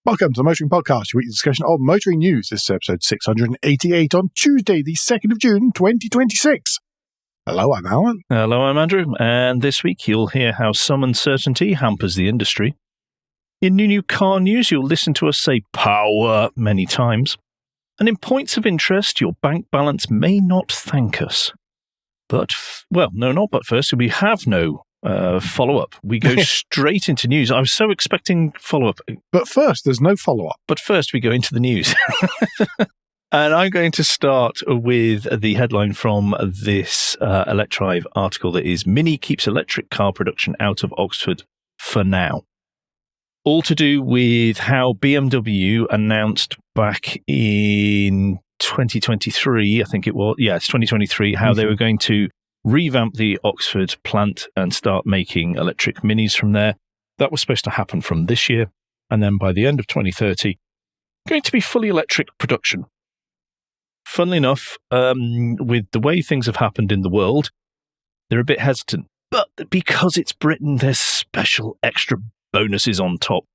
Welcome to the Motoring Podcast, your weekly discussion of motoring news. This is episode 688 on Tuesday, the 2nd of June, 2026. Hello, I'm Alan. Hello, I'm Andrew. And this week you'll hear how some uncertainty hampers the industry. In new car news, you'll listen to us say power many times. And in points of interest, your bank balance may not thank us. But, but first, we have no follow-up. We go straight into news. I was so expecting follow-up. But first, there's no follow-up. But first, we go into the news. And I'm going to start with the headline from this Electrive article that is Mini keeps electric car production out of Oxford for now. All to do with how BMW announced back in 2023, I think it was. Yeah, it's 2023, how they were going to revamp the Oxford plant and start making electric minis from there. That was supposed to happen from this year. And then by the end of 2030, going to be fully electric production. Funnily enough, with the way things have happened in the world, they're a bit hesitant. But because it's Britain, there's special extra bonuses on top.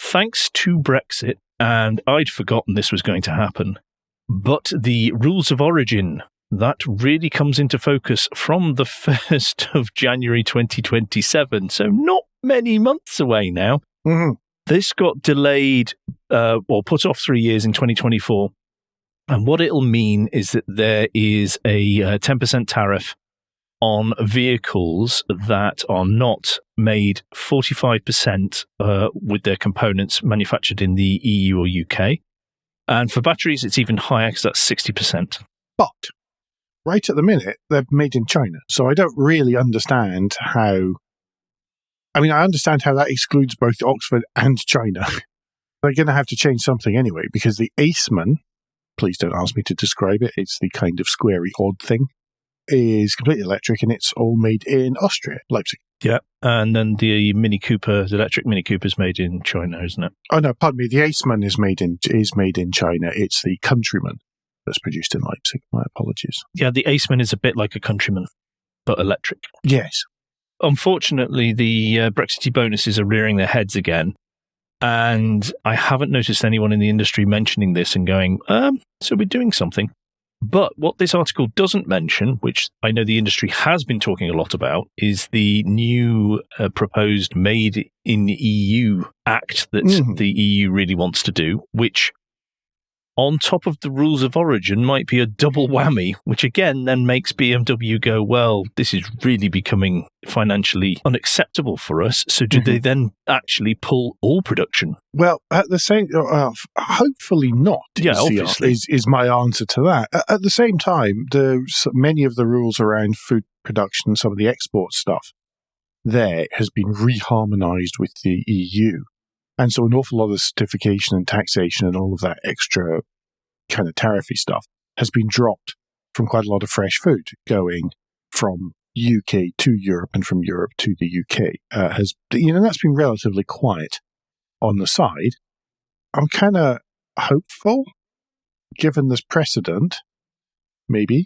Thanks to Brexit, and I'd forgotten this was going to happen, but the rules of origin, that really comes into focus from the 1st of January 2027, so not many months away now. Mm-hmm. This got delayed, put off 3 years in 2024, and what it'll mean is that there is a 10% tariff on vehicles that are not made 45% with their components manufactured in the EU or UK. And for batteries, it's even higher because that's 60%. But right at the minute, they're made in China. So I don't really understand how... I mean, I understand how that excludes both Oxford and China. They're going to have to change something anyway, because the ASTON, please don't ask me to describe it, it's the kind of squarey odd thing, is completely electric, and it's all made in Austria, Leipzig. Yeah, and then the Mini Cooper, the electric Mini Cooper is made in China, isn't it? Oh no, pardon me. The ASTON is made in China. It's the Countryman that's produced in Leipzig. My apologies. Yeah, the ASTON is a bit like a Countryman, but electric. Yes. Unfortunately, the Brexit bonuses are rearing their heads again, and I haven't noticed anyone in the industry mentioning this and going, so we're doing something. But what this article doesn't mention, which I know the industry has been talking a lot about, is the new proposed Made in EU Act that the EU really wants to do, which, on top of the rules of origin, might be a double whammy, which again then makes BMW go, well, this is really becoming financially unacceptable for us. So do they then actually pull all production? Well, at the same, hopefully not. Yeah, obviously is my answer to that. At the same time, many of the rules around food production, some of the export stuff, there has been reharmonized with the EU. And so an awful lot of certification and taxation and all of that extra kind of tariffy stuff has been dropped from quite a lot of fresh food going from UK to Europe and from Europe to the UK. That's been relatively quiet on the side. I'm kind of hopeful, given this precedent, maybe,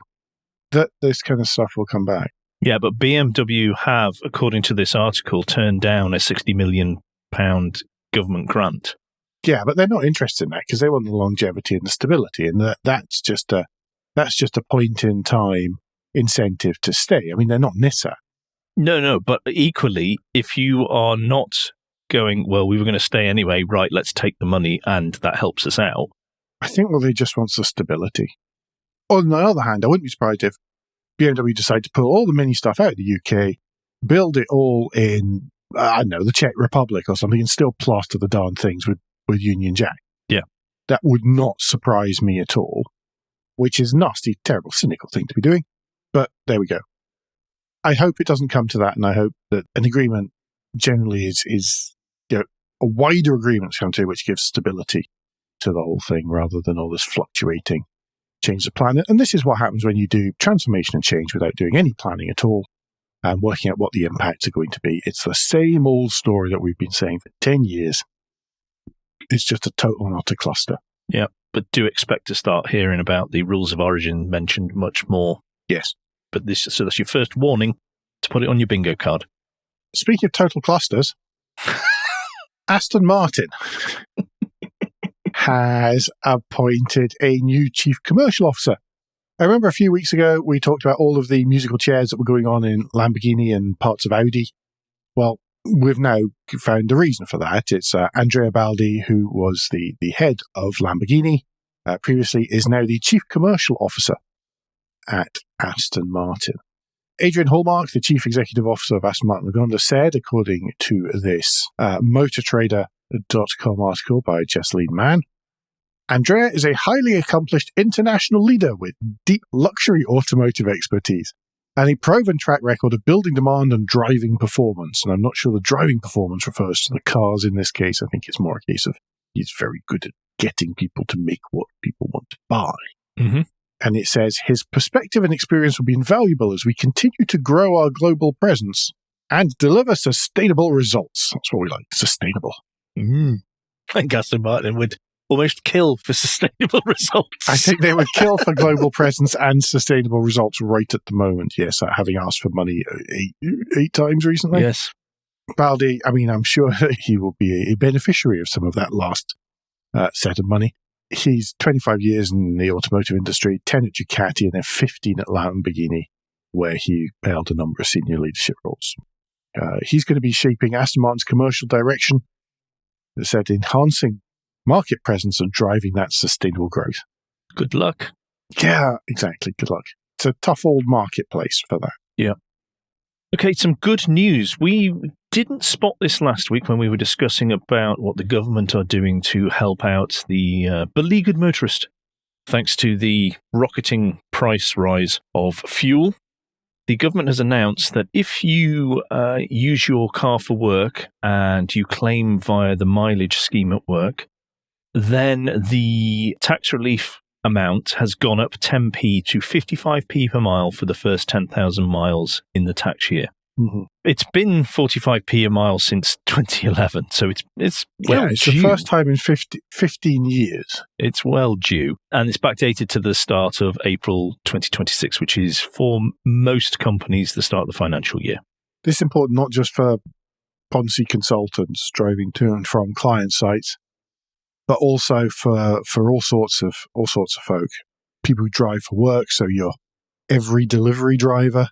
that this kind of stuff will come back. Yeah, but BMW have, according to this article, turned down a £60 million government grant. Yeah, but they're not interested in that because they want the longevity and the stability, and that's just a point in time incentive to stay. I mean, they're not Nissan. No, but equally, if you are not going, well, we were going to stay anyway, right, let's take the money and that helps us out. I think, they just want the stability. On the other hand, I wouldn't be surprised if BMW decide to pull all the Mini stuff out of the UK, build it all in, I don't know, the Czech Republic or something, and still plaster the darn things with Union Jack. Yeah. That would not surprise me at all, which is a nasty, terrible, cynical thing to be doing. But there we go. I hope it doesn't come to that, and I hope that an agreement generally is a wider agreement to come to, which gives stability to the whole thing rather than all this fluctuating change of plan. And this is what happens when you do transformation and change without doing any planning at all and working out what the impacts are going to be. It's the same old story that we've been saying for 10 years. It's just a total and utter cluster. Yeah, but do expect to start hearing about the rules of origin mentioned much more. Yes. But so that's your first warning to put it on your bingo card. Speaking of total clusters, Aston Martin has appointed a new chief commercial officer. I remember a few weeks ago, we talked about all of the musical chairs that were going on in Lamborghini and parts of Audi. Well, we've now found the reason for that. It's Andrea Baldi, who was the head of Lamborghini, previously is now the chief commercial officer at Aston Martin. Adrian Hallmark, the chief executive officer of Aston Martin Lagonda, said, according to this motortrader.com article by Jesseline Mann, Andrea is a highly accomplished international leader with deep luxury automotive expertise and a proven track record of building demand and driving performance. And I'm not sure the driving performance refers to the cars in this case. I think it's more a case of he's very good at getting people to make what people want to buy. Mm-hmm. And it says, his perspective and experience will be invaluable as we continue to grow our global presence and deliver sustainable results. That's what we like, sustainable. I think Aston Martin would almost kill for sustainable results. I think they would kill for global presence and sustainable results right at the moment, yes, having asked for money eight times recently. Yes. Baldi, I mean, I'm sure he will be a beneficiary of some of that last set of money. He's 25 years in the automotive industry, 10 at Ducati, and then 15 at Lamborghini, where he held a number of senior leadership roles. He's going to be shaping Aston Martin's commercial direction, as I said, enhancing market presence and driving that sustainable growth. Good luck. Yeah, exactly. Good luck. It's a tough old marketplace for that. Yeah. Okay, some good news. We didn't spot this last week when we were discussing about what the government are doing to help out the beleaguered motorist. Thanks to the rocketing price rise of fuel, the government has announced that if you use your car for work and you claim via the mileage scheme at work, then the tax relief amount has gone up 10p to 55p per mile for the first 10,000 miles in the tax year. Mm-hmm. It's been 45p a mile since 2011, so it's well it's due. the first time in 15 years. It's well due, and it's backdated to the start of April 2026, which is for most companies the start of the financial year. This is important not just for Ponzi consultants driving to and from client sites, but also for all sorts of folk, people who drive for work. So your every delivery driver,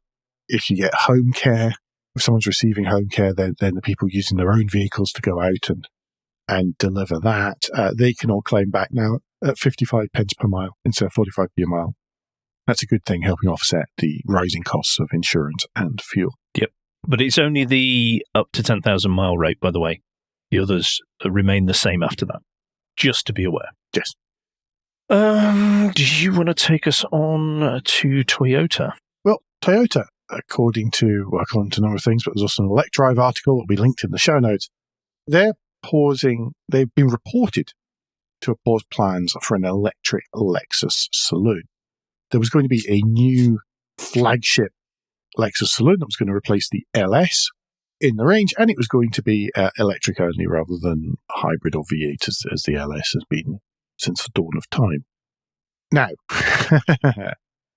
if you get home care, if someone's receiving home care, then the people using their own vehicles to go out and deliver that, they can all claim back now at 55 pence per mile instead of 45p a mile. That's a good thing, helping offset the rising costs of insurance and fuel. Yep. But it's only the up to 10,000 mile rate, by the way. The others remain the same after that. Just to be aware. Yes. Do you want to take us on to Toyota? Well, Toyota, according to a number of things, but there's also an ElecDrive article that will be linked in the show notes. They've been reported to have paused plans for an electric Lexus saloon. There was going to be a new flagship Lexus saloon that was going to replace the LS in the range, and it was going to be electric only rather than hybrid or V8 as the LS has been since the dawn of time. Now,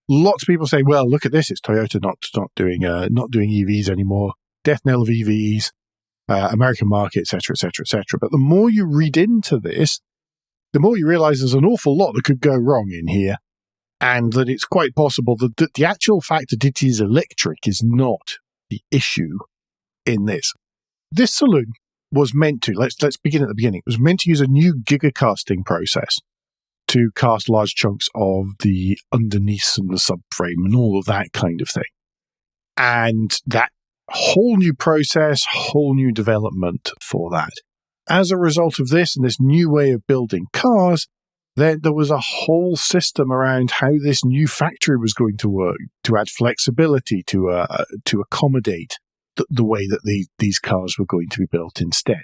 lots of people say, well, look at this, it's Toyota not doing EVs anymore, death knell of EVs, American market, etc., etc., etc. But the more you read into this, the more you realize there's an awful lot that could go wrong in here, and that it's quite possible that the actual fact that it is electric is not the issue in this. This saloon was meant to, let's begin at the beginning, it was meant to use a new gigacasting process to cast large chunks of the underneath and the subframe and all of that kind of thing. And that whole new process, whole new development for that. As a result of this and this new way of building cars, then there was a whole system around how this new factory was going to work, to add flexibility, to accommodate the way that these cars were going to be built instead.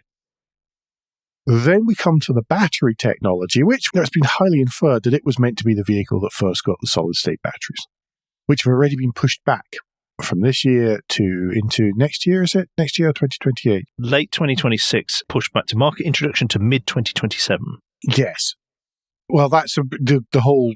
Then we come to the battery technology, which it's been highly inferred that it was meant to be the vehicle that first got the solid-state batteries, which have already been pushed back from this year into next year, is it? Next year, 2028? Late 2026, pushed back to market introduction to mid-2027. Yes. Well, that's the whole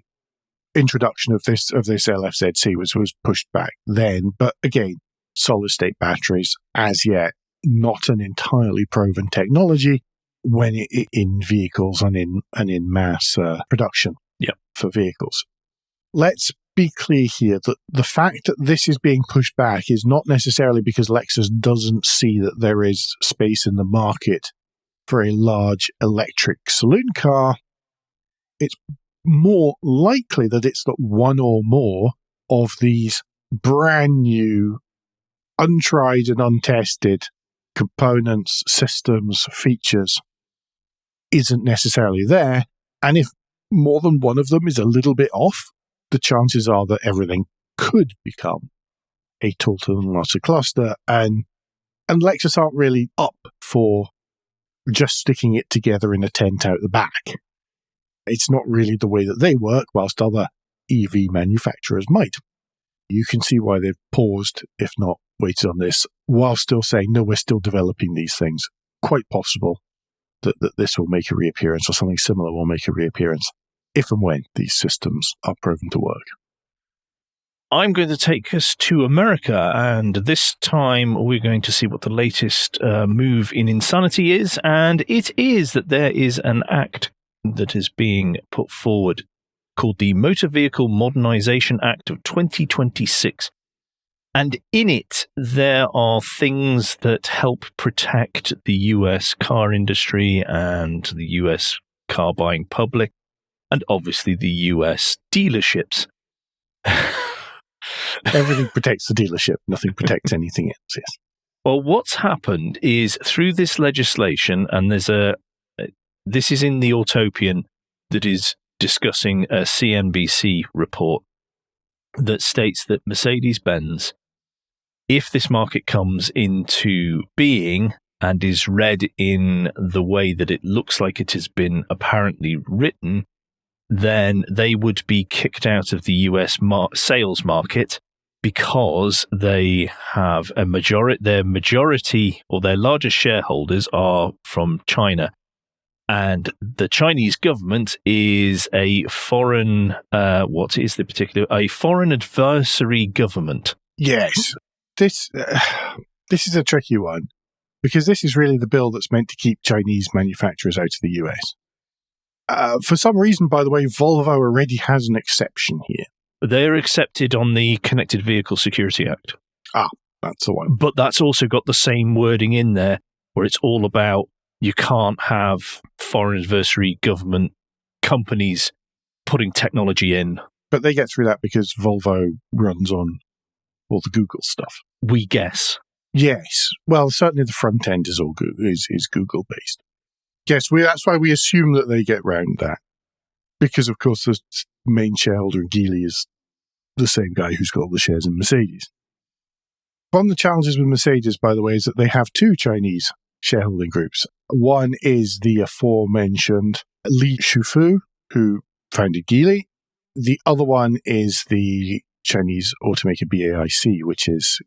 introduction of this LFZC was pushed back then, but again, solid-state batteries, as yet, not an entirely proven technology, in vehicles and in mass production for vehicles. Let's be clear here that the fact that this is being pushed back is not necessarily because Lexus doesn't see that there is space in the market for a large electric saloon car. It's more likely that it's that one or more of these brand new, untried and untested components, systems, features isn't necessarily there. And if more than one of them is a little bit off, the chances are that everything could become a total and utter cluster. And Lexus aren't really up for just sticking it together in a tent out the back. It's not really the way that they work, whilst other EV manufacturers might. You can see why they've paused, if not waited on this, while still saying, no, we're still developing these things. Quite possible that this will make a reappearance, or something similar will make a reappearance, if and when these systems are proven to work. I'm going to take us to America, and this time we're going to see what the latest move in insanity is, and it is that there is an act that is being put forward called the Motor Vehicle Modernization Act of 2026. And in it, there are things that help protect the US car industry and the US car buying public, and obviously the US dealerships. Everything protects the dealership. Nothing protects anything else, yes. Well, what's happened is through this legislation, and this is in the Autopian that is discussing a CNBC report that states that Mercedes-Benz, if this market comes into being and is read in the way that it looks like it has been apparently written, then they would be kicked out of the US sales market because they have their majority or their largest shareholders are from China. And the Chinese government is a foreign, a foreign adversary government. Yes. This is a tricky one, because this is really the bill that's meant to keep Chinese manufacturers out of the US. For some reason, by the way, Volvo already has an exception here. They're accepted on the Connected Vehicle Security Act. Ah, that's the one. But that's also got the same wording in there, where it's all about you can't have foreign adversary government companies putting technology in. But they get through that because Volvo runs on all the Google stuff. We guess. Yes. Well, certainly the front end is all is Google based. Yes, that's why we assume that they get round that. Because, of course, the main shareholder in Geely is the same guy who's got all the shares in Mercedes. One of the challenges with Mercedes, by the way, is that they have two Chinese shareholding groups. One is the aforementioned Li Shufu, who founded Geely. The other one is the Chinese automaker BAIC, which is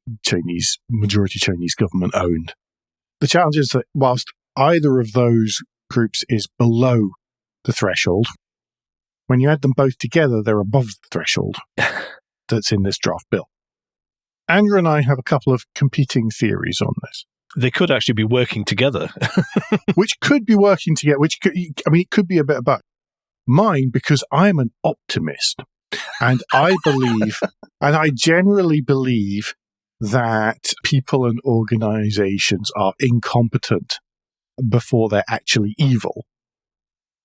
majority Chinese government owned. The challenge is that whilst either of those groups is below the threshold, when you add them both together, they're above the threshold that's in this draft bill. Andrew and I have a couple of competing theories on this. They could actually be working together. Which could be working together, it could be a bit of both. Mine, because I'm an optimist, and I believe, and I generally believe that people and organizations are incompetent before they're actually evil,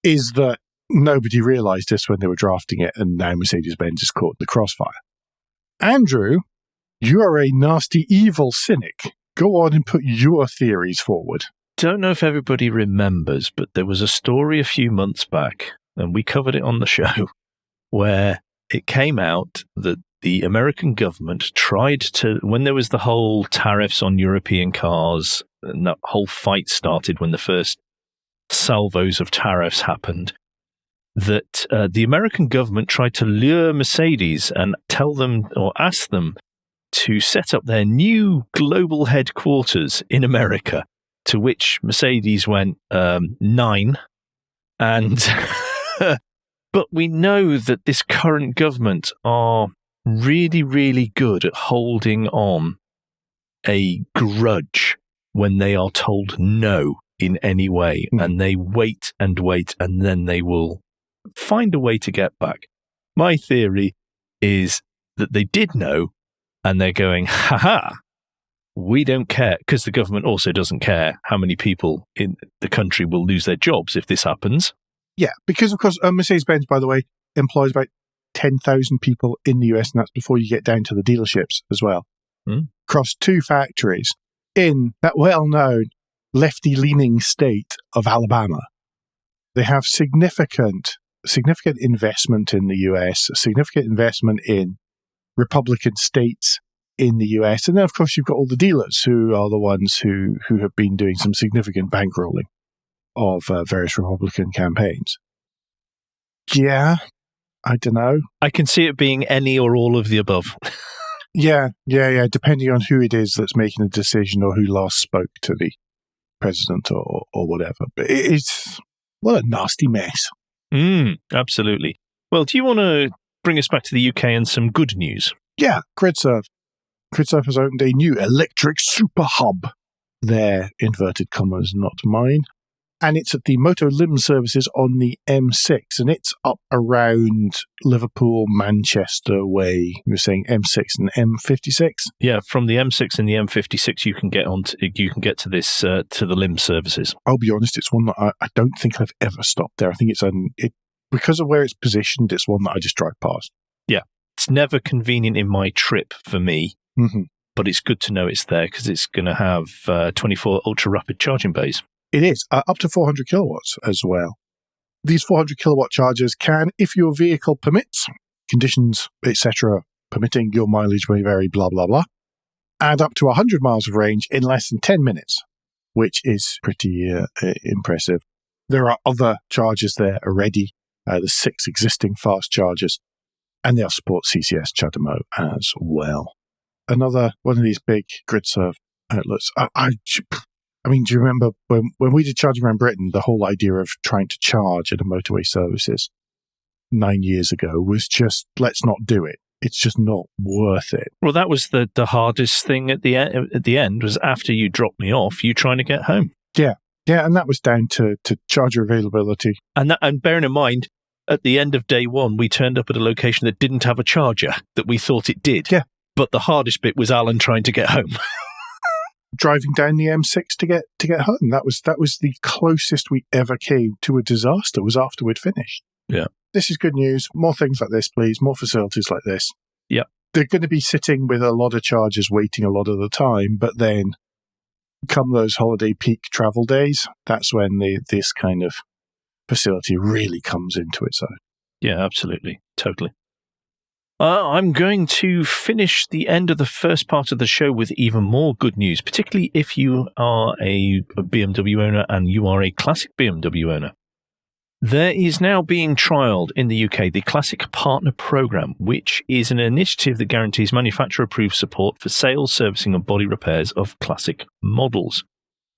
is that nobody realized this when they were drafting it, and now Mercedes-Benz is caught in the crossfire. Andrew, you are a nasty, evil cynic. Go on and put your theories forward. Don't know if everybody remembers, but there was a story a few months back, and we covered it on the show, where it came out that the American government tried to, when there was the whole tariffs on European cars, and that whole fight started when the first salvos of tariffs happened, that the American government tried to lure Mercedes and tell them or ask them to set up their new global headquarters in America, to which Mercedes went, 9. And but we know that this current government are really, really good at holding on a grudge when they are told no. in any way, and they wait, and then they will find a way to get back. My theory is that they did know, and they're going, ha-ha, we don't care, because the government also doesn't care how many people in the country will lose their jobs if this happens. Yeah, because, of course, Mercedes-Benz, by the way, employs about 10,000 people in the US, and that's before you get down to the dealerships as well. Across 2 factories in that well-known lefty-leaning state of Alabama. They have significant investment in the US, significant investment in Republican states in the US. And then, of course, you've got all the dealers who are the ones who have been doing some significant bankrolling of various Republican campaigns. Yeah, I don't know. I can see it being any or all of the above. Yeah, depending on who it is that's making the decision or who last spoke to the president or whatever. But it's, what a nasty mess. Absolutely. Well, do you want to bring us back to the UK and some good news? Yeah, GRIDSERVE. GRIDSERVE has opened a new electric super hub. Their inverted commas, not mine. And it's at the MOTO LYMM services on the M6, and it's up around Liverpool, Manchester way. You were saying M6 and M56? Yeah, from the M6 and the M56, you can get to this to the LYMM services. I'll be honest, it's one that I don't think I've ever stopped there. I think because of where it's positioned, it's one that I just drive past. Yeah, it's never convenient in my trip for me, but it's good to know it's there because it's going to have 24 ultra rapid charging bays. It is, up to 400 kilowatts as well. These 400 kilowatt chargers can, if your vehicle permits, conditions, etc., permitting, your mileage may vary, blah, blah, blah, add up to 100 miles of range in less than 10 minutes, which is pretty impressive. There are other chargers there already. There's 6 existing fast chargers, and they'll support CCS CHAdeMO as well. Another one of these big GRIDSERVE outlets. I mean, do you remember when we did Charging Around Britain, the whole idea of trying to charge at a motorway services 9 years ago was just, let's not do it. It's just not worth it. Well, that was the hardest thing at the end was after you dropped me off, you trying to get home. Yeah, and that was down to charger availability. And bearing in mind, at the end of day one, we turned up at a location that didn't have a charger that we thought it did. Yeah. But the hardest bit was Alan trying to get home. Driving down the M6 to get home. That was the closest we ever came to a disaster, was after we'd finished. Yeah. This is good news. More things like this, please. More facilities like this. Yeah. They're going to be sitting with a lot of chargers waiting a lot of the time, but then come those holiday peak travel days, that's when this kind of facility really comes into its own. Yeah, absolutely. Totally. I'm going to finish the end of the first part of the show with even more good news, particularly if you are a BMW owner and you are a classic BMW owner. There is now being trialled in the UK the Classic Partner Programme, which is an initiative that guarantees manufacturer-approved support for sales, servicing and body repairs of classic models.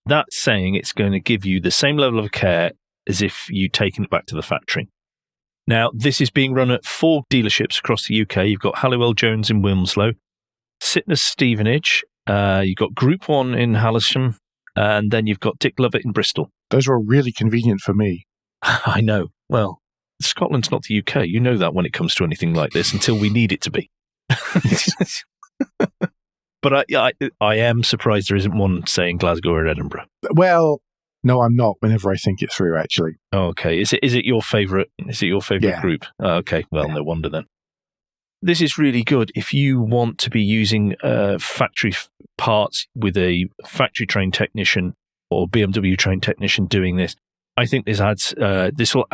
That's saying it's going to give you the same level of care as if you'd taken it back to the factory. Now, this is being run at 4 dealerships across the UK. You've got Halliwell Jones in Wilmslow, Sytner Stevenage, you've got Group 1 in Hailsham, and then you've got Dick Lovett in Bristol. Those were really convenient for me. I know. Well, Scotland's not the UK. You know that when it comes to anything like this until we need it to be. But I am surprised there isn't one saying Glasgow or Edinburgh. Well, no, I'm not. Whenever I think it through, actually. Oh, okay. Is it your favourite? Is it your favourite group? Oh, okay. Well, no wonder then. This is really good if you want to be using factory parts with a factory trained technician or BMW trained technician doing this. I think this adds this will,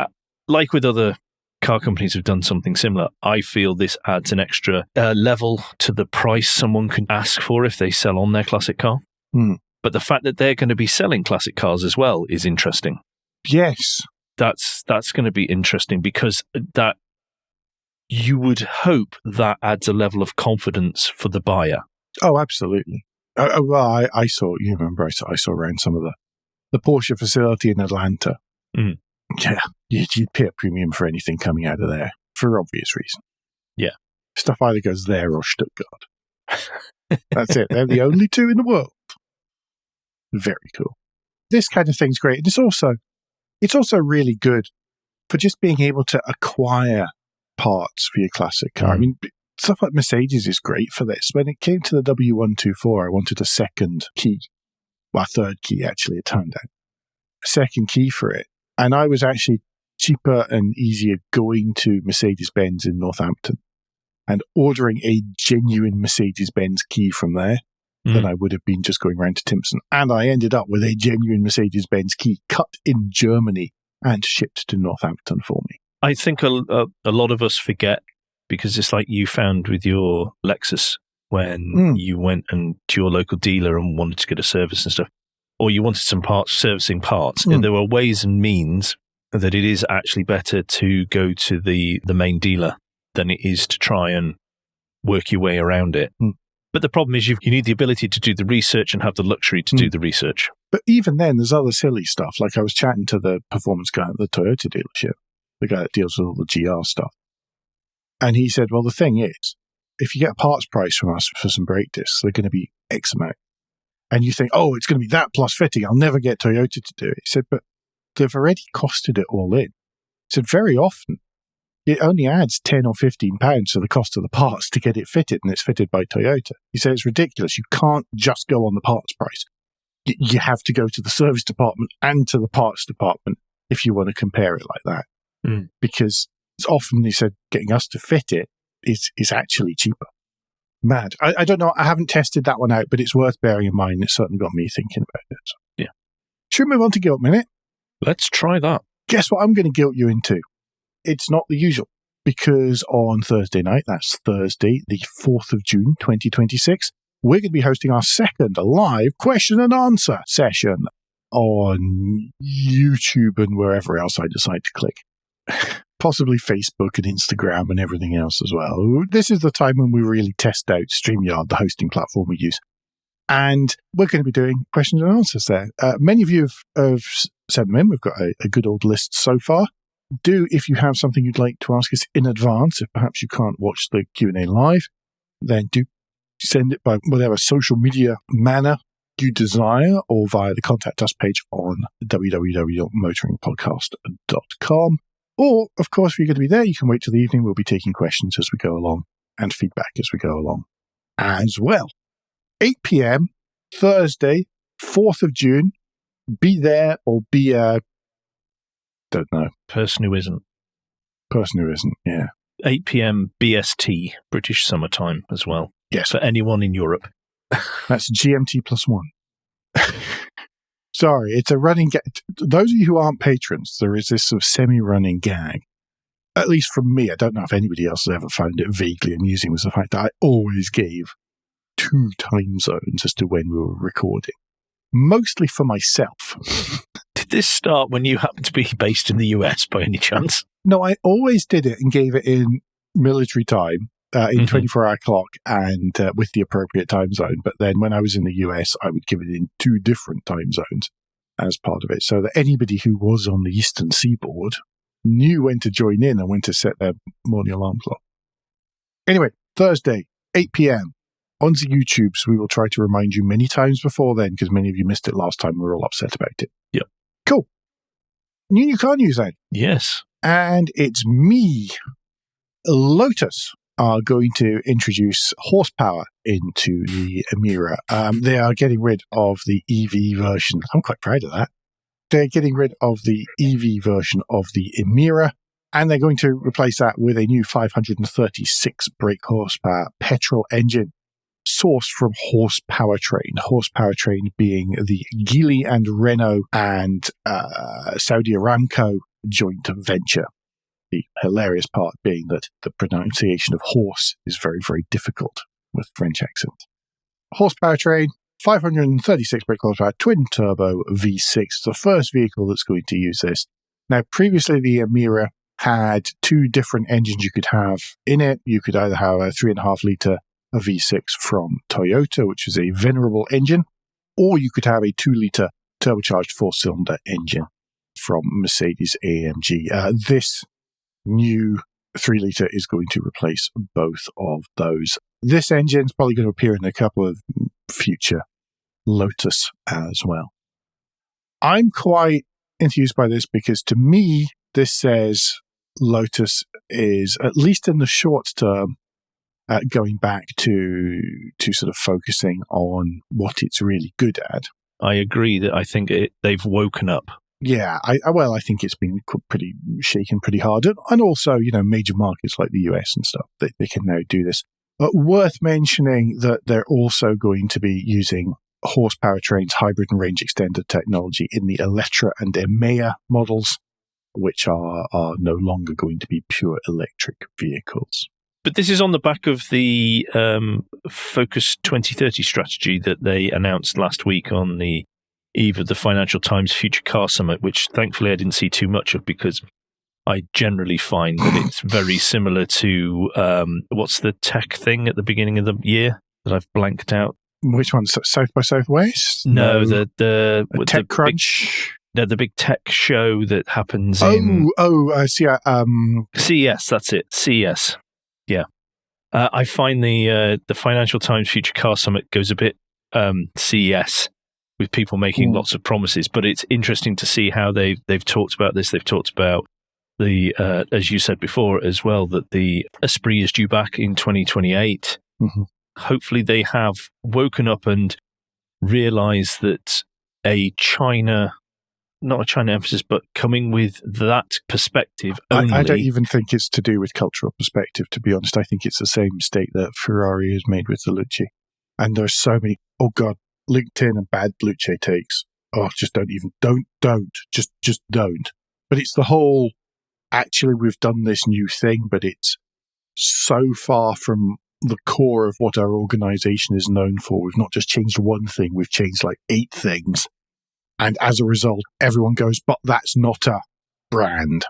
like with other car companies have done something similar. I feel this adds an extra level to the price someone can ask for if they sell on their classic car. But the fact that they're going to be selling classic cars as well is interesting. Yes. That's going to be interesting because that you would hope that adds a level of confidence for the buyer. Oh, absolutely. Well, I saw, you remember, I saw around some of the Porsche facility in Atlanta. Yeah, you'd pay a premium for anything coming out of there for obvious reason. Yeah. Stuff either goes there or Stuttgart. That's it. They're the only 2 in the world. Very cool. This kind of thing's great. And it's also really good for just being able to acquire parts for your classic car. I mean, stuff like Mercedes is great for this. When it came to the W124, I wanted a second key. Well, a third key, actually, it turned out. A second key for it. And I was actually cheaper and easier going to Mercedes-Benz in Northampton and ordering a genuine Mercedes-Benz key from there than I would have been just going around to Timpson. And I ended up with a genuine Mercedes-Benz key cut in Germany and shipped to Northampton for me. I think a lot of us forget, because it's like you found with your Lexus when you went to your local dealer and wanted to get a service and stuff, or you wanted some parts, servicing parts. And there were ways and means that it is actually better to go to the main dealer than it is to try and work your way around it. But the problem is you need the ability to do the research and have the luxury to do the research. But even then, there's other silly stuff. Like I was chatting to the performance guy at the Toyota dealership, the guy that deals with all the GR stuff. And he said, well, the thing is, if you get a parts price from us for some brake discs, they're going to be X amount. And you think, oh, it's going to be that plus fitting. I'll never get Toyota to do it. He said, but they've already costed it all in. He said, very often, it only adds 10 or 15 pounds to the cost of the parts to get it fitted, and it's fitted by Toyota. He said, it's ridiculous. You can't just go on the parts price. You have to go to the service department and to the parts department if you want to compare it like that. Because it's often, he said, getting us to fit it is actually cheaper. Mad. I don't know. I haven't tested that one out, but it's worth bearing in mind. It's certainly got me thinking about it. So. Yeah. Should we move on to Guilt Minute? Let's try that. Guess what I'm going to guilt you into? It's not the usual, because on Thursday night, that's Thursday, the 4th of June, 2026, we're going to be hosting our second live question and answer session on YouTube and wherever else I decide to click. Possibly Facebook and Instagram and everything else as well. This is the time when we really test out StreamYard, the hosting platform we use. And we're going to be doing questions and answers there. Many of you have sent them in. We've got a good old list so far. Do, if you have something you'd like to ask us in advance, if perhaps you can't watch the Q&A live, then do send it by whatever social media manner you desire, or via the contact us page on www.motoringpodcast.com. Or, of course, if you're going to be there, you can wait till the evening. We'll be taking questions as we go along and feedback as we go along as well. 8 p.m, Thursday, 4th of June. Be there or be don't know. Person who isn't, yeah. 8 p.m. BST, British Summertime as well. Yes. For anyone in Europe. That's GMT +1. Sorry, it's a running gag. Those of you who aren't patrons, there is this sort of semi-running gag. At least from me, I don't know if anybody else has ever found it vaguely amusing, was the fact that I always gave 2 time zones as to when we were recording. Mostly for myself. Did this start when you happened to be based in the US by any chance? No, I always did it and gave it in military time, in 24-hour clock and with the appropriate time zone. But then when I was in the US, I would give it in 2 different time zones as part of it, so that anybody who was on the Eastern Seaboard knew when to join in and when to set their morning alarm clock. Anyway, Thursday, 8 p.m. on the YouTubes. We will try to remind you many times before then, because many of you missed it last time. We were all upset about it. Yep. Cool. New car news then. Yes. And it's me. Lotus are going to introduce horsepower into the Emira. They are getting rid of the EV version. I'm quite proud of that. They're getting rid of the EV version of the Emira, and they're going to replace that with a new 536 brake horsepower petrol engine sourced from Horse Powertrain. Horse Powertrain being the Geely and Renault and Saudi Aramco joint venture. The hilarious part being that the pronunciation of horse is very, very difficult with French accent. Horse Powertrain, 536 brake horsepower, twin-turbo V6. The first vehicle that's going to use this. Now, previously, the Emira had 2 different engines you could have in it. You could either have a 3.5-litre V6 from Toyota, which is a venerable engine, or you could have a 2-litre turbocharged 4-cylinder engine from Mercedes-AMG. This new 3-litre is going to replace both of those. This engine is probably going to appear in a couple of future Lotus as well. I'm quite enthused by this because to me, this says Lotus is, at least in the short term, going back to sort of focusing on what it's really good at. I agree that I think they've woken up. Yeah, I think it's been pretty shaken pretty hard. And also, major markets like the US and stuff, they can now do this. But worth mentioning that they're also going to be using horsepower trains, hybrid and range extender technology in the Elettra and EMEA models, which are no longer going to be pure electric vehicles. But this is on the back of the Focus 2030 strategy that they announced last week on the eve of the Financial Times Future Car Summit, which thankfully I didn't see too much of because I generally find that it's very similar to what's the tech thing at the beginning of the year that I've blanked out? Which one? South by Southwest? No, the Tech Crunch. The big tech show that happens CES. That's it. CES. Yeah. I find the Financial Times Future Car Summit goes a bit CES with people making lots of promises, but it's interesting to see how they've talked about this. They've talked about the, as you said before as well, that the Esprit is due back in 2028. Mm-hmm. Hopefully they have woken up and realized that not a China emphasis, but coming with that perspective only. I don't even think it's to do with cultural perspective, to be honest. I think it's the same mistake that Ferrari has made with the Luce. And there's so many, LinkedIn and bad Luce takes. Oh, just don't. Just don't. But it's the whole, actually, we've done this new thing, but it's so far from the core of what our organization is known for. We've not just changed one thing, we've changed like 8 things. And as a result, everyone goes, but that's not a brand.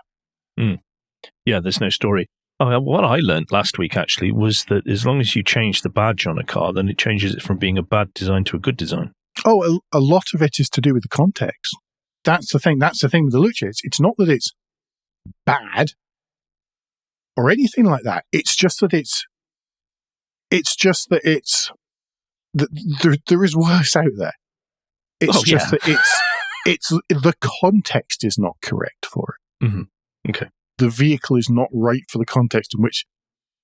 Yeah, there's no story. What I learned last week, actually, was that as long as you change the badge on a car, then it changes it from being a bad design to a good design. Oh, a lot of it is to do with the context. That's the thing. That's the thing with the Luce. It's not that it's bad or anything like that. It's just that there is worse out there. It's that it's the context is not correct for it. Mm-hmm. Okay. The vehicle is not right for the context in which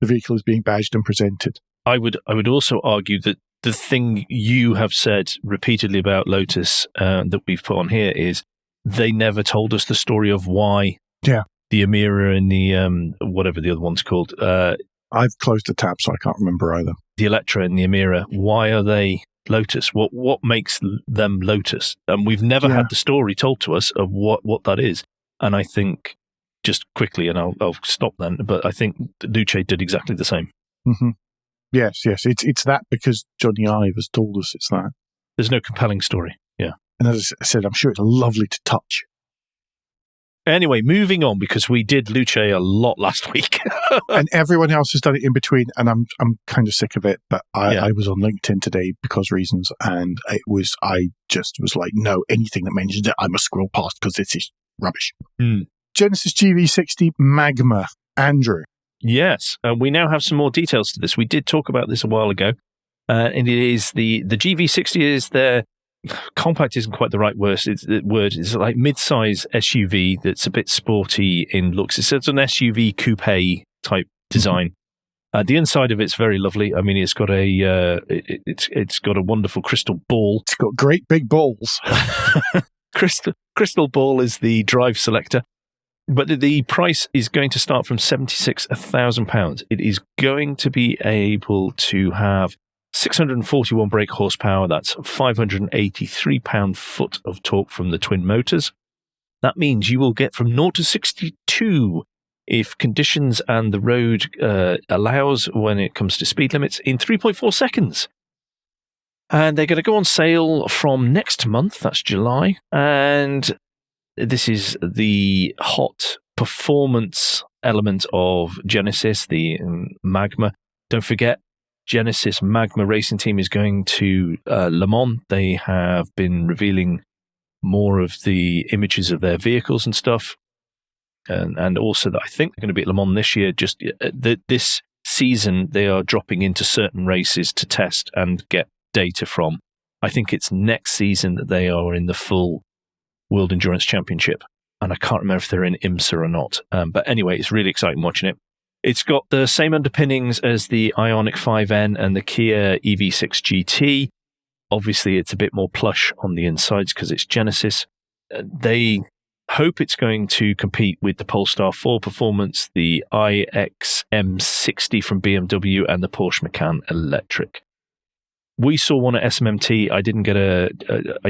the vehicle is being badged and presented. I would also argue that the thing you have said repeatedly about Lotus that we've put on here is they never told us the story of why the Emira and the whatever the other one's called. I've closed the tab, so I can't remember either. The Elettra and the Emira, why are they Lotus? What makes them Lotus? And we've never had the story told to us of what that is. And I think, just quickly, and I'll stop then, but I think Luce did exactly the same. Mm-hmm. Yes. It's that because Johnny Ive has told us it's that. There's no compelling story. Yeah. And as I said, I'm sure it's lovely to touch. Anyway, moving on, because we did Luce a lot last week. And everyone else has done it in between, and I'm kind of sick of it, but I was on LinkedIn today because reasons, and I just was like, no, anything that mentions it, I must scroll past because this is rubbish. Genesis GV60 Magma. Andrew. Yes, we now have some more details to this. We did talk about this a while ago, and it is the GV60 is their compact isn't quite the right word. It's like mid-size SUV that's a bit sporty in looks. It's an SUV coupe type design. The inside of it's very lovely. I mean, it's got it's got a wonderful crystal ball. It's got great big balls. Crystal ball is the drive selector. But the price is going to start from £76,000. It is going to be able to have 641 brake horsepower. That's 583 pound-foot of torque from the twin motors. That means you will get from 0 to 62 if conditions and the road allows when it comes to speed limits in 3.4 seconds. And they're going to go on sale from next month. That's July. And this is the hot performance element of Genesis, the Magma. Don't forget, Genesis Magma Racing Team is going to Le Mans. They have been revealing more of the images of their vehicles and stuff. And also that I think they're going to be at Le Mans this year. Just this season, they are dropping into certain races to test and get data from. I think it's next season that they are in the full World Endurance Championship. And I can't remember if they're in IMSA or not. But anyway, it's really exciting watching it. It's got the same underpinnings as the Ioniq 5N and the Kia EV6 GT. Obviously, it's a bit more plush on the insides because it's Genesis. They hope it's going to compete with the Polestar 4 Performance, the iX-M60 from BMW, and the Porsche Macan Electric. We saw one at SMMT. I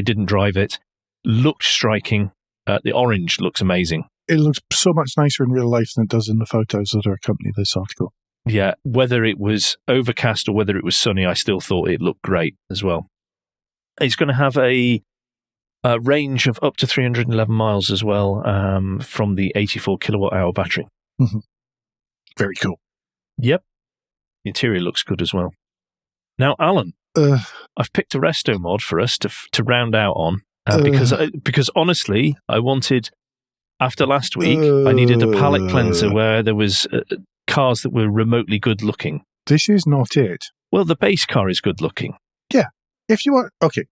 didn't drive it. Looked striking. The orange looks amazing. It looks so much nicer in real life than it does in the photos that are accompanying this article. Yeah, whether it was overcast or whether it was sunny, I still thought it looked great as well. It's going to have a range of up to 311 miles as well from the 84 kilowatt-hour battery. Mm-hmm. Very cool. Yep. The interior looks good as well. Now, Alan, I've picked a resto mod for us to round out on because honestly, I wanted... After last week, I needed a palate cleanser where there was cars that were remotely good looking. This is not it. Well, the base car is good looking. Yeah. If you want... Okay.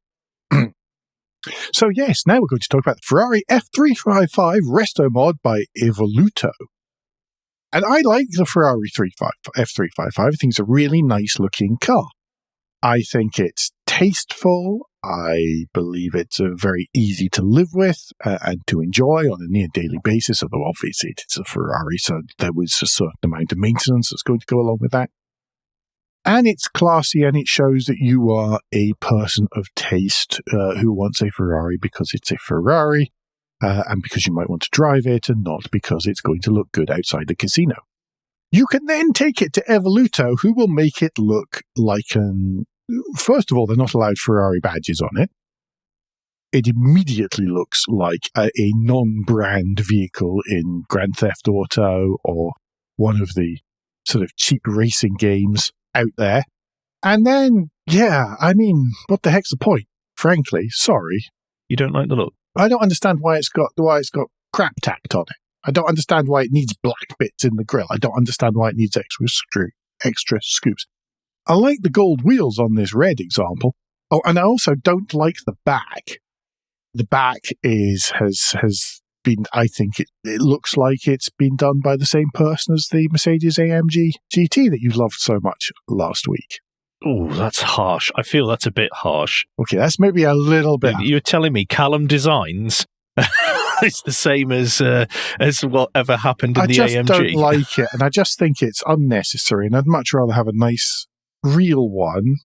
So, yes, now we're going to talk about the Ferrari F355 resto mod by Evoluto. And I like the Ferrari F355. I think it's a really nice looking car. I think it's tasteful. I believe it's very easy to live with and to enjoy on a near daily basis, although obviously it's a Ferrari, so there was a certain amount of maintenance that's going to go along with that. And it's classy, and it shows that you are a person of taste who wants a Ferrari because it's a Ferrari, and because you might want to drive it, and not because it's going to look good outside the casino. You can then take it to Evoluto, who will make it look like an... First of all, they're not allowed Ferrari badges on it. It immediately looks like a non-brand vehicle in Grand Theft Auto or one of the sort of cheap racing games out there. And then, yeah, I mean, what the heck's the point? Frankly, sorry. You don't like the look? I don't understand why it's got crap tacked on it. I don't understand why it needs black bits in the grille. I don't understand why it needs extra scoops. I like the gold wheels on this red example. Oh, and I also don't like the back. The back has been, I think it looks like it's been done by the same person as the Mercedes-AMG GT that you loved so much last week. Oh, that's harsh. I feel that's a bit harsh. Okay, that's maybe a little bit. You're telling me Callum Designs it's the same as whatever happened in the AMG. I just don't like it, and I just think it's unnecessary, and I'd much rather have a nice real one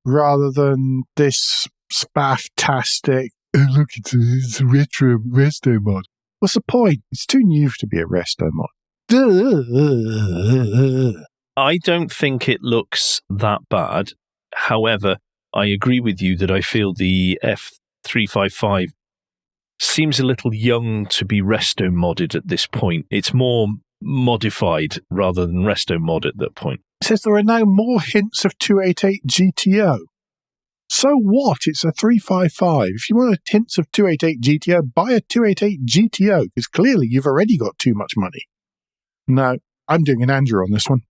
rather than this spaff-tastic, oh, look, it's a retro resto mod. What's the point? It's too new to be a resto mod. I don't think it looks that bad. However, I agree with you that I feel the F355 seems a little young to be resto modded at this point. It's more modified rather than resto mod at that point. It says there are now more hints of 288 GTO. So what? It's a 355. If you want hints of 288 GTO, buy a 288 GTO, because clearly you've already got too much money. No, I'm doing an Andrew on this one.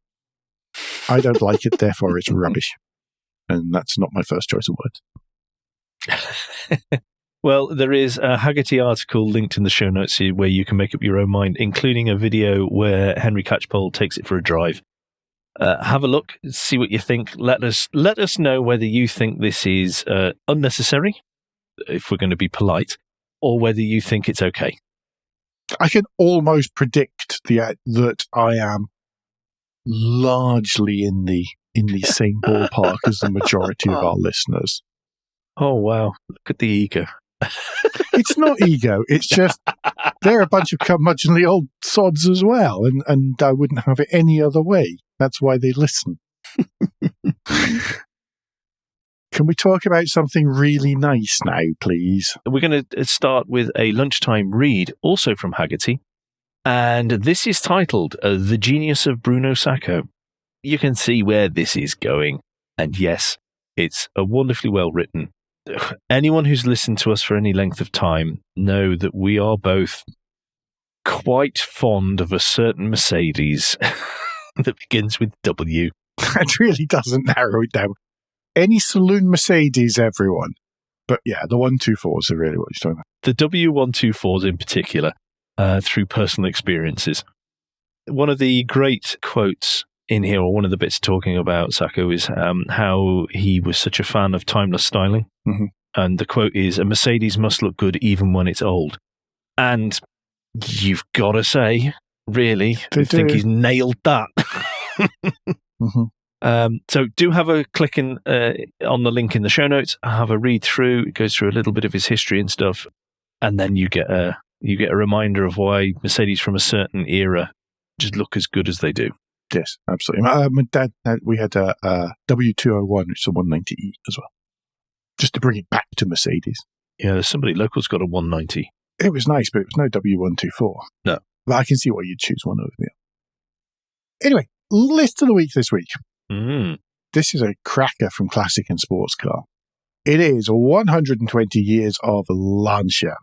I don't like it, therefore it's rubbish. And that's not my first choice of words. Well, there is a Hagerty article linked in the show notes here where you can make up your own mind, including a video where Henry Catchpole takes it for a drive. Have a look, see what you think. Let us know whether you think this is unnecessary, if we're going to be polite, or whether you think it's okay. I can almost predict that I am largely in the same ballpark as the majority of our listeners. Oh, wow. Look at the ego. It's not ego. It's just they're a bunch of curmudgeonly old sods as well, and I wouldn't have it any other way. That's why they listen. Can we talk about something really nice now, please? We're going to start with a lunchtime read, also from Hagerty. And this is titled The Genius of Bruno Sacco. You can see where this is going. And yes, it's a wonderfully well written. Anyone who's listened to us for any length of time know that we are both quite fond of a certain Mercedes that begins with W. That really doesn't narrow it down. Any saloon Mercedes, everyone. But yeah, the 124s are really what you're talking about. The W124s in particular, through personal experiences. One of the great quotes in here, or one of the bits talking about SACCO, is how he was such a fan of timeless styling. Mm-hmm. And the quote is, "A Mercedes must look good even when it's old." And you've got to say, really, I think he's nailed that. Mm-hmm. So do have a click on the link in the show notes. Have a read through. It goes through a little bit of his history and stuff, and then you get a reminder of why Mercedes from a certain era just look as good as they do. Yes, absolutely. My dad, we had a W201, which is a 190E as well, just to bring it back to Mercedes. Yeah, somebody local's got a 190. It was nice, but it was no W124. No. But I can see why you'd choose one over the other. Anyway, list of the week this week. This is a cracker from Classic and Sports Car. It is 120 years of Lancia.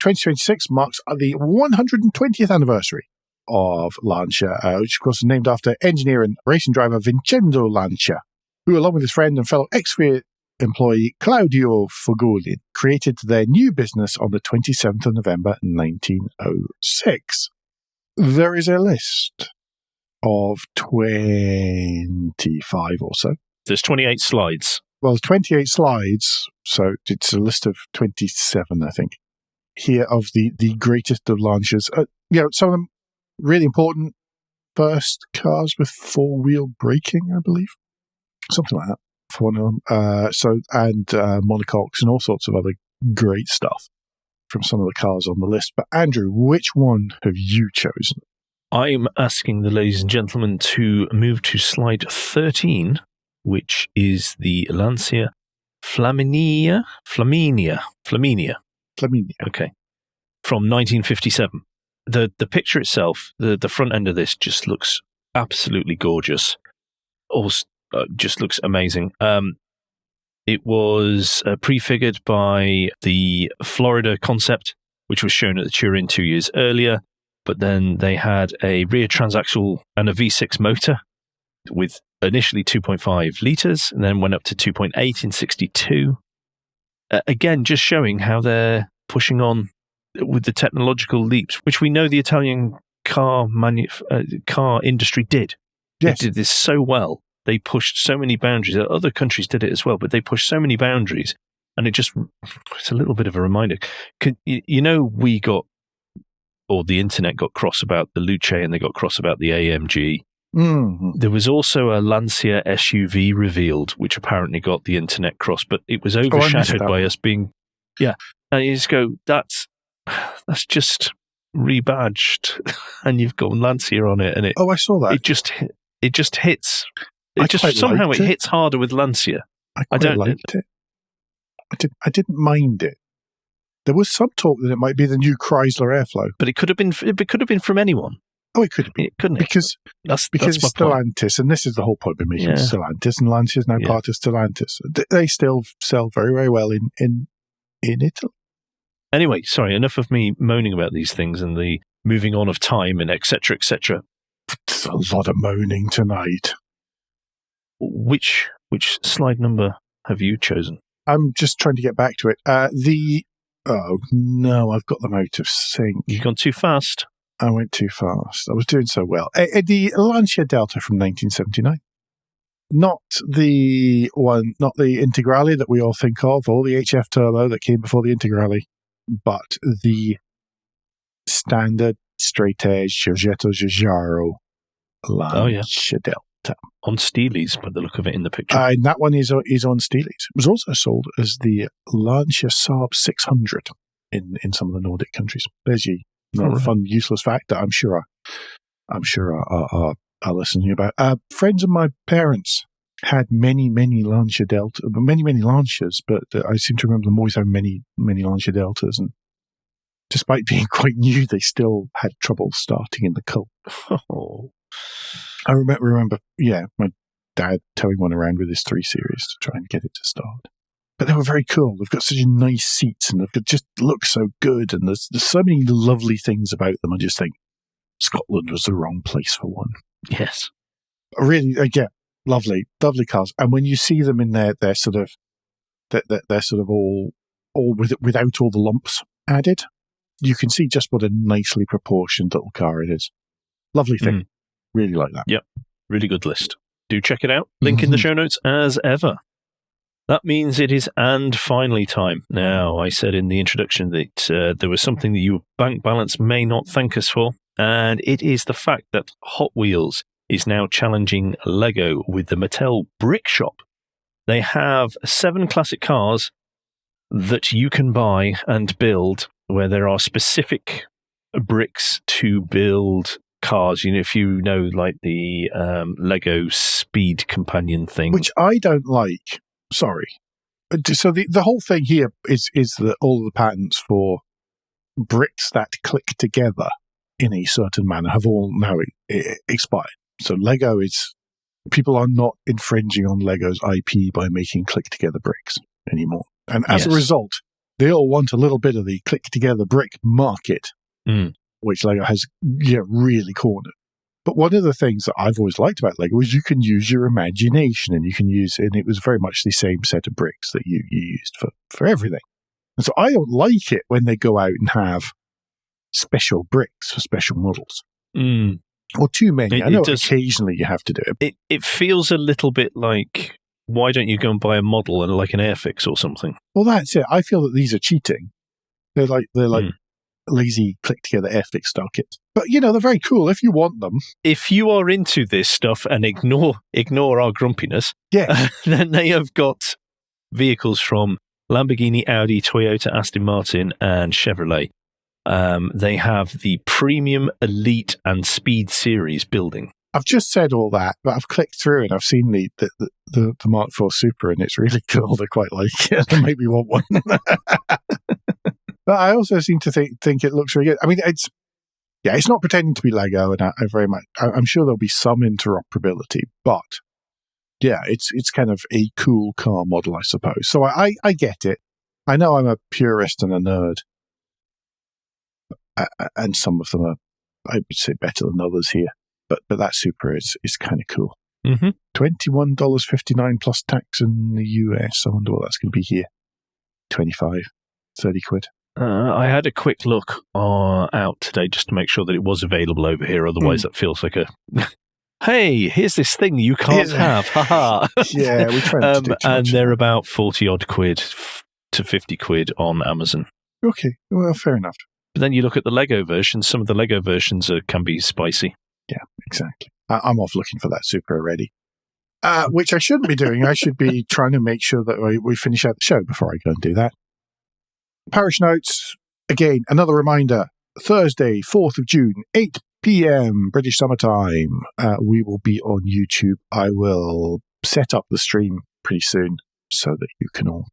2026 marks the 120th anniversary of Lancia, which of course is named after engineer and racing driver Vincenzo Lancia, who along with his friend and fellow ex-Fiat employee Claudio Fogolin created their new business on the 27th of November 1906. There is a list of 25 or so. There's 28 slides. Well, there's 28 slides, so it's a list of 27, I think, here of the greatest of Lancias. Some of them really important first cars with four-wheel braking, I believe. Something like that for one of them. And monocoques and all sorts of other great stuff from some of the cars on the list. But Andrew, which one have you chosen? I'm asking the ladies and gentlemen to move to slide 13, which is the Lancia Flaminia. Okay. From 1957. The picture itself, the front end of this just looks absolutely gorgeous. Also, just looks amazing. It was prefigured by the Florida concept, which was shown at the Turin 2 years earlier. But then they had a rear transaxle and a V6 motor with initially 2.5 litres and then went up to 2.8 in 62. Again, just showing how they're pushing on with the technological leaps, which we know the Italian car industry did. Yes. They did this so well. They pushed so many boundaries. Other countries did it as well, but they pushed so many boundaries. And it's a little bit of a reminder. We got, or the internet got cross about the Luce and they got cross about the AMG. Mm-hmm. There was also a Lancia SUV revealed, which apparently got the internet cross, but it was overshadowed by us being, And you just go, that's just rebadged, and you've got Lancia on it, and it. Oh, I saw that. It just hits. It hits harder with Lancia. I liked it. I didn't mind it. There was some talk that it might be the new Chrysler Airflow, but it could have been from anyone. Oh, it could have been. It couldn't because that's it's Stellantis, and this is the whole point we're making. Stellantis, and Lancia is now part of Stellantis. They still sell very, very well in Italy. Anyway, sorry, enough of me moaning about these things and the moving on of time and etc. etc. There's a lot of moaning tonight. Which slide number have you chosen? I'm just trying to get back to it. Oh no, I've got them out of sync. You've gone too fast. I went too fast. I was doing so well. The Lancia Delta from 1979. Not the Integrale that we all think of, or the HF Turbo that came before the Integrale, but the standard straight edge Giorgetto Giugiaro Lancia Delta. On Steely's, by the look of it in the picture. And that one is on Steely's. It was also sold as the Lancia Saab 600 in some of the Nordic countries. There's your fun, useless fact that I'm sure our listening about. Friends of my parents had many Lancia Delta, many Lancias, but I seem to remember them always having many Lancia Deltas, and despite being quite new, they still had trouble starting in the cult. Oh. I remember, my dad towing one around with his 3 Series to try and get it to start. But they were very cool. They've got such nice seats, and they've just look so good, and there's so many lovely things about them. I just think Scotland was the wrong place for one. Yes. Really, lovely cars. And when you see them in their sort of they're sort of all without all the lumps added. You can see just what a nicely proportioned little car it is. Lovely thing. Really like that. Yep. Really good list. Do check it out. Link in the show notes as ever. That means it is and finally time. Now, I said in the introduction that there was something that your bank balance may not thank us for, and it is the fact that Hot Wheels is now challenging Lego with the Mattel Brick Shop. They have 7 classic cars that you can buy and build where there are specific bricks to build cars. You know, if you know, like the Lego Speed Companion thing. Which I don't like. Sorry. So the whole thing here is that all of the patents for bricks that click together in a certain manner have all now expired. So Lego people are not infringing on Lego's IP by making click-together bricks anymore. And as a result, they all want a little bit of the click-together brick market, which Lego has really cornered. But one of the things that I've always liked about Lego is you can use your imagination, and it was very much the same set of bricks that you used for everything. And so I don't like it when they go out and have special bricks for special models. Or too many. I know occasionally you have to do it. It feels a little bit like, why don't you go and buy a model and like an Airfix or something? Well, that's it. I feel that these are cheating. They're like lazy click-together Airfix style kits. But, they're very cool if you want them. If you are into this stuff and ignore our grumpiness, then they have got vehicles from Lamborghini, Audi, Toyota, Aston Martin, and Chevrolet. They have the Premium, Elite, and Speed series building. I've just said all that, but I've clicked through and I've seen the Mark IV Super, and it's really cool. I quite like it. It made me want one. But I also seem to think it looks really good. I mean, it's not pretending to be Lego, and I'm sure there'll be some interoperability, but it's kind of a cool car model, I suppose. So I get it. I know I'm a purist and a nerd, and some of them are, I would say, better than others here. But that Super is kind of cool. $21.59 plus tax in the US. I wonder what that's going to be here. 25, 30 quid. I had a quick look out today just to make sure that it was available over here. Otherwise, that feels like a, hey, here's this thing you can't have. Haha. Yeah, we try to do too and much. they're about 40 odd quid to 50 quid on Amazon. Okay, well, fair enough. But then you look at the Lego versions. Some of the Lego versions can be spicy. Yeah, exactly. I'm off looking for that Super already. Which I shouldn't be doing. I should be trying to make sure that we finish out the show before I go and do that. Parish notes, again, another reminder, Thursday, 4th of June, 8 p.m. British summertime. We will be on YouTube. I will set up the stream pretty soon so that you can all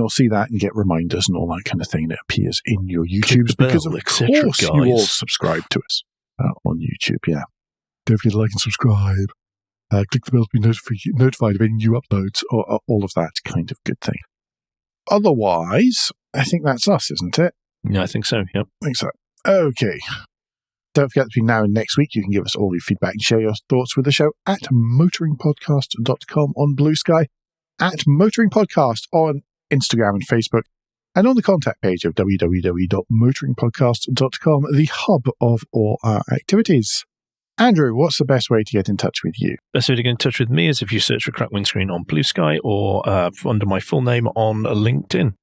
see that and get reminders and all that kind of thing that appears in your YouTubes, because of course you all subscribe to us on YouTube. Yeah, don't forget to like and subscribe. Click the bell to be notified of any new uploads, or all of that kind of good thing. Otherwise, I think that's us, isn't it? Yeah, I think so. Yep. I think so. Okay. Don't forget, between now and next week, you can give us all your feedback and share your thoughts with the show at motoringpodcast.com on Blue Sky, at motoringpodcast on Instagram and Facebook, and on the contact page of www.motoringpodcast.com, the hub of all our activities. Andrew, what's the best way to get in touch with you? Best way to get in touch with me is if you search for Crack Windscreen on Blue Sky or under my full name on LinkedIn.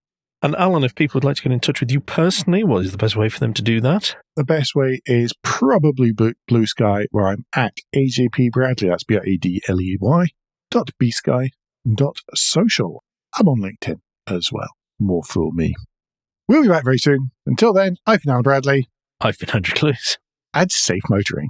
And Alan, if people would like to get in touch with you personally, what is the best way for them to do that? The best way is probably Blue Sky, where I'm at AJP Bradley. That's BradleyY.bsky.social. I'm on LinkedIn as well. More fool me. We'll be back very soon. Until then, I've been Alan Bradley. I've been Andrew Clues. And safe motoring.